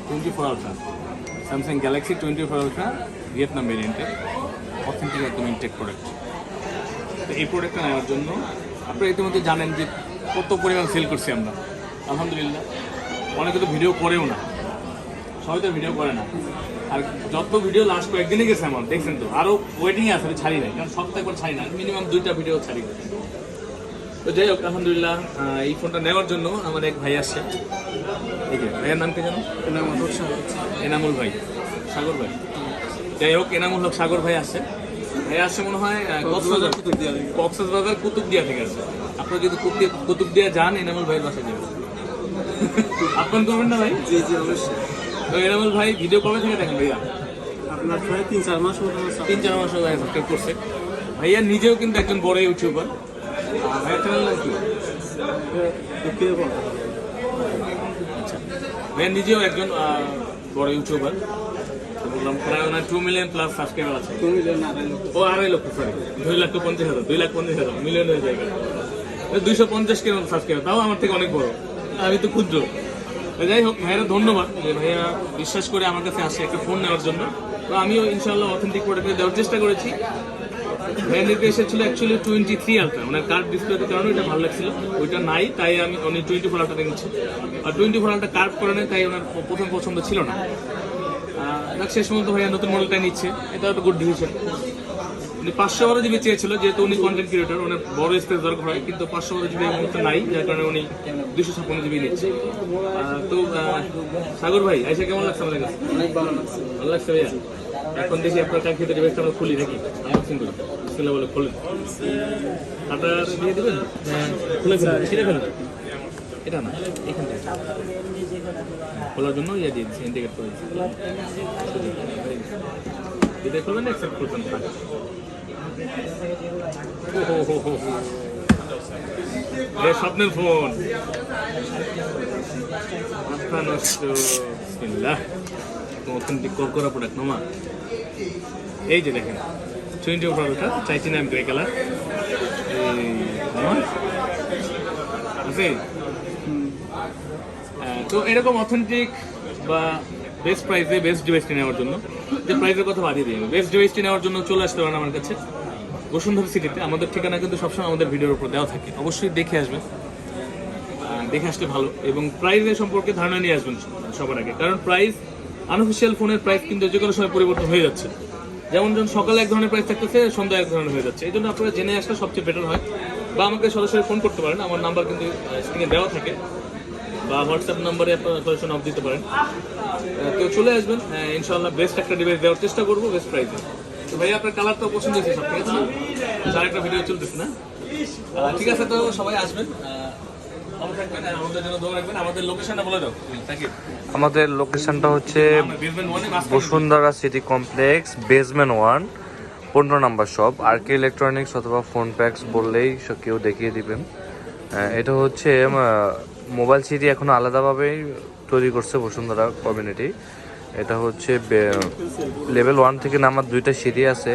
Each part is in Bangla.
24 ultra, Samsung Galaxy 24 ultra Vietnam ভেরিয়েন্টের অথেন্টিক একদম ইনটেক প্রোডাক্ট। তো এই প্রোডাক্টটা নেওয়ার জন্য আপনারা ইতিমধ্যে জানেন যে কত পরিমাণ সেল করছি আমরা, আলহামদুলিল্লাহ। অনেকে তো ভিডিও করেও না, সবাই তো ভিডিও করে না। আর যত ভিডিও লাস্ট কয়েকদিনে গেছে আমার, দেখছেন তো, আরও ওয়েটিংয়ে আছে, ছাড়ি নাই, কারণ সপ্তাহে একবার ছাড়ি না, মিনিমাম 2টা ভিডিও ছাড়ি। তো যাই হোক, আলহামদুলিল্লাহ এই ফোনটা নেওয়ার জন্য আমার এক ভাই আসছে। ঠিক আছে, ভাইয়ের নাম কি জানো? এনামুল ভাই, সাগর ভাই। যাই হোক, এনামুল হক সাগর ভাই আসছে। ভাই আসছে মনে হয় কক্সবাজার কুতুবদিয়া থেকে আসছে। আপনারা যদি কুতুবদিয়া যান, এনামুল ভাইয়ের বাসায় যাবেন। আপনার করবেন না ভাই? জি জি অবশ্যই। তো এনামুল ভাই ভিডিও কবে থেকে দেখেন ভাইয়া? আপনার প্রায় 3-4 মাস মতো। 3-4 মাস ভাই সাবস্ক্রাইব করছে। ভাইয়া নিজেও কিন্তু একজন বড় ইউটিউবার। ভাইয়ের চ্যানেল নাম কি? আচ্ছা, ভাইয়া নিজেও একজন বড় ইউটিউবার। বললাম প্রায় ওনার 2 মিলিয়ন প্লাস সাবস্ক্রাইবার আছে। 2 মিলিয়ন ও 2.5 লক্ষ, সরি 2,50,000, 2,50,000 মিলিয়ন হয়ে যায়। 250 কে সাবস্ক্রাইবার, তাও আমার থেকে অনেক বড়, আমি তো ক্ষুদ্র। যাই হোক, ভাইয়ারা ধন্যবাদ যে ভাইয়া বিশ্বাস করে আমার কাছে আসে একটা ফোন নেওয়ার জন্য। তো আমিও ইনশাআল্লাহ অথেন্টিক প্রোডাক্ট দেওয়ার চেষ্টা করেছি। ভাইয়ের নির্দেশ ছিল অ্যাকচুয়ালি 23 আলট্রা, মানে কার্ভ ডিসপ্লেতে কারণে ওইটা ভালো লাগছিল, ওইটা নাই, তাই আমি উনি 24 আলট্রা নিচ্ছি। আর 24 আলট্রা কার্ভ করে নেয়, তাই ওনার প্রথম পছন্দ ছিল না। শেষ পর্যন্ত ভাইয়া নতুন মডেলটা নিচ্ছে, এটা একটা গুড ডিসিশন। উনি 512 জিবি চেয়েছিল, যেহেতু উনি কন্টেন্ট ক্রিয়েটর, ওনার বড় স্পেস দরকার হয়, কিন্তু 512 জিবি এই মুহূর্তে নাই, যার কারণে উনি 256 জিবি নিচ্ছে। তো সাগর ভাই আইসা কেমন লাগছে আমাদের কাছে? অনেক ভালো লাগছে। ভালো লাগছে ভাইয়া। এখন দেখি আপনার কাঙ্ক্ষিত ডিভাইসটা আমরা খুলি নাকি, আনবক্সিং করি। বিসমিল্লাহ বলে খুলেন, হাতা দিয়ে দেবেন, খুলে ফেলুন, ছিঁড়ে ফেলুন। এটা না, এখান থেকে খোলার জন্য ইয়ে দিয়ে দিচ্ছি, ইন্ডিকেট করে দিচ্ছি। যেটা করবেন অ্যাকসেপ্ট করবেন। স্বপ্নের ফোন, মাথা নষ্ট। বিসমিল্লাহ, অথেন্টিক করা প্রোডাক্ট নোমা। এই যে দেখেন 24 আলট্রা, চাইছি না গ্রে কালার আছে। তো এরকম অথেন্টিক বা বেস্ট প্রাইসে বেস্ট ডিভাইসটি নেওয়ার জন্য, যে প্রাইসের কথা বাদিয়ে দিই, বেস্ট ডিভাইসটি নেওয়ার জন্য চলে আসতে পারেন আমার কাছে বসুন্ধরা সিটিতে। আমাদের ঠিকানা কিন্তু সবসময় আমাদের ভিডিওর উপর দেওয়া থাকে, অবশ্যই দেখে আসবেন, দেখে আসলে ভালো। এবং প্রাইসের সম্পর্কে ধারণা নিয়ে আসবেন সবার আগে, কারণ প্রাইস, আনঅফিসিয়াল ফোনের প্রাইস কিন্তু যে কোনো সময় পরিবর্তন হয়ে যাচ্ছে। যেমন যখন সকালে এক ধরনের প্রাইস থাকতেছে, সন্ধ্যা এক ধরনের হয়ে যাচ্ছে। এই জন্য আপনারা জেনে আসলে সবচেয়ে বেটার হয়। বা আমাকে সরাসরি ফোন করতে পারেন, আমার নাম্বার কিন্তু স্ক্রিনে দেওয়া থাকে, বা হোয়াটসঅ্যাপ নাম্বারে আপনারা সরাসরি অফ দিতে পারেন। তো চলে আসবেন, ইনশাআল্লাহ বেস্ট একটা ডিভাইস দেওয়ার চেষ্টা করবো বেস্ট প্রাইসে। তো ভাই আপনার কালার তো পছন্দ হয়েছে সব, ঠিক আছে না? আর একটা ভিডিও চলতেছে না, ঠিক আছে। তো সবাই আসবেন, ভালো থাকবেন, আমাদের জন্য দোয়া রাখবেন। আমাদের লোকেশনটা বলে দাও। আমাদের লোকেশনটা হচ্ছে বসুন্ধরা সিটি কমপ্লেক্স, বেসমেন্ট 1, 15 নম্বর শপ, আর কে ইলেকট্রনিক্স অথবা ফোন প্যাক্স বললেই কেউ দেখিয়ে দিবেন। এটা হচ্ছে মোবাইল সিটি এখন আলাদাভাবেই তৈরি করছে বসুন্ধরা কমিউনিটি। এটা হচ্ছে লেভেল 1 থেকে নামার 2টা সিঁড়ি আছে।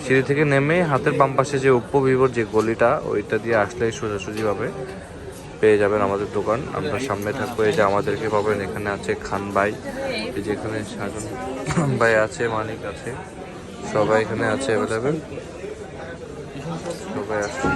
সিঁড়ি থেকে নেমে হাতের বাম পাশে যে ওপ্পো ভিভোর যে গলিটা, ওইটা দিয়ে আসলেই সোজাসুজিভাবে পেয়ে যাবেন আমাদের দোকান। আমরা সামনে থাকবো, এই যে আমাদেরকে পাবেন। এখানে আছে খান ভাই, এই যে এখানে সাজন ভাই আছে, মানিক আছে, সবাই এখানে আছে অ্যাভেলেবেল, সবাই আসছে।